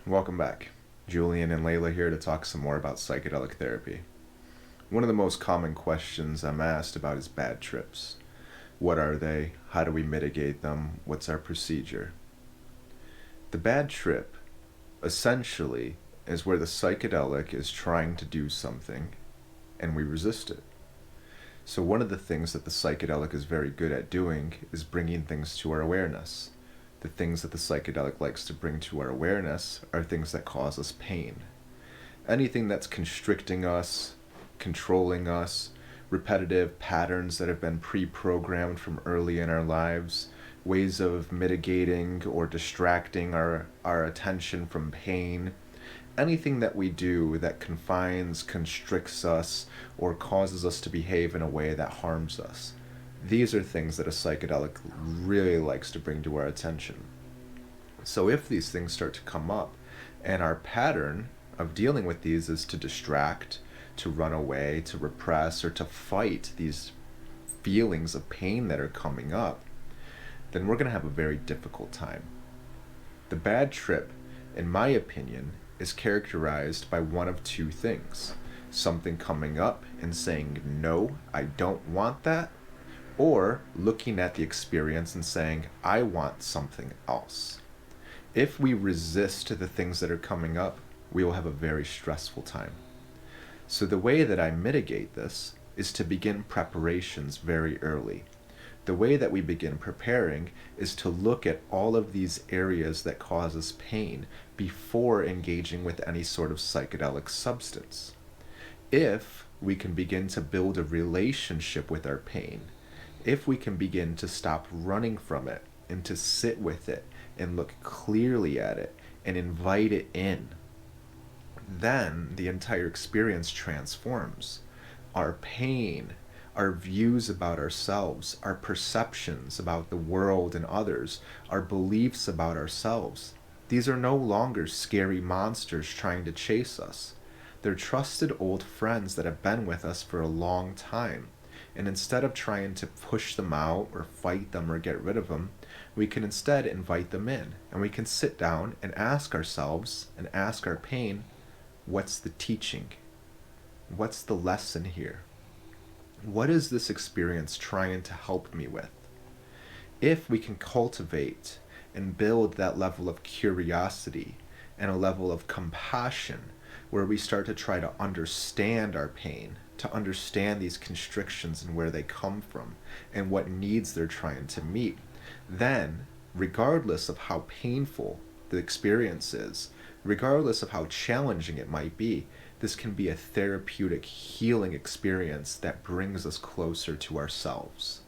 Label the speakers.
Speaker 1: Welcome back. Julian and Layla here to talk some more about psychedelic therapy. One of the most common questions I'm asked about is bad trips. What are they? How do we mitigate them? What's our procedure? The bad trip, essentially, is where the psychedelic is trying to do something and we resist it. So, one of the things that the psychedelic is very good at doing is bringing things to our awareness. The things that the psychedelic likes to bring to our awareness are things that cause us pain. Anything that's constricting us, controlling us, repetitive patterns that have been pre programmed from early in our lives, ways of mitigating or distracting our attention from pain, anything that we do that confines, constricts us, or causes us to behave in a way that harms us. These are things that a psychedelic really likes to bring to our attention. So if these things start to come up, and our pattern of dealing with these is to distract, to run away, to repress, or to fight these feelings of pain that are coming up, then we're going to have a very difficult time. The bad trip, in my opinion, is characterized by one of two things: something coming up and saying, no, I don't want that, or looking at the experience and saying, I want something else. If we resist the things that are coming up, we will have a very stressful time. So, the way that I mitigate this is to begin preparations very early. The way that we begin preparing is to look at all of these areas that cause us pain before engaging with any sort of psychedelic substance. If we can begin to build a relationship with our pain, if we can begin to stop running from it and to sit with it and look clearly at it and invite it in, then the entire experience transforms. Our pain, our views about ourselves, our perceptions about the world and others, our beliefs about ourselves, these are no longer scary monsters trying to chase us. They're trusted old friends that have been with us for a long time. And instead of trying to push them out or fight them or get rid of them, we can instead invite them in. And we can sit down and ask ourselves and ask our pain, what's the teaching? What's the lesson here? What is this experience trying to help me with? If we can cultivate and build that level of curiosity and a level of compassion where we start to try to understand our pain, to understand these constrictions and where they come from and what needs they're trying to meet, then, regardless of how painful the experience is, regardless of how challenging it might be, this can be a therapeutic healing experience that brings us closer to ourselves.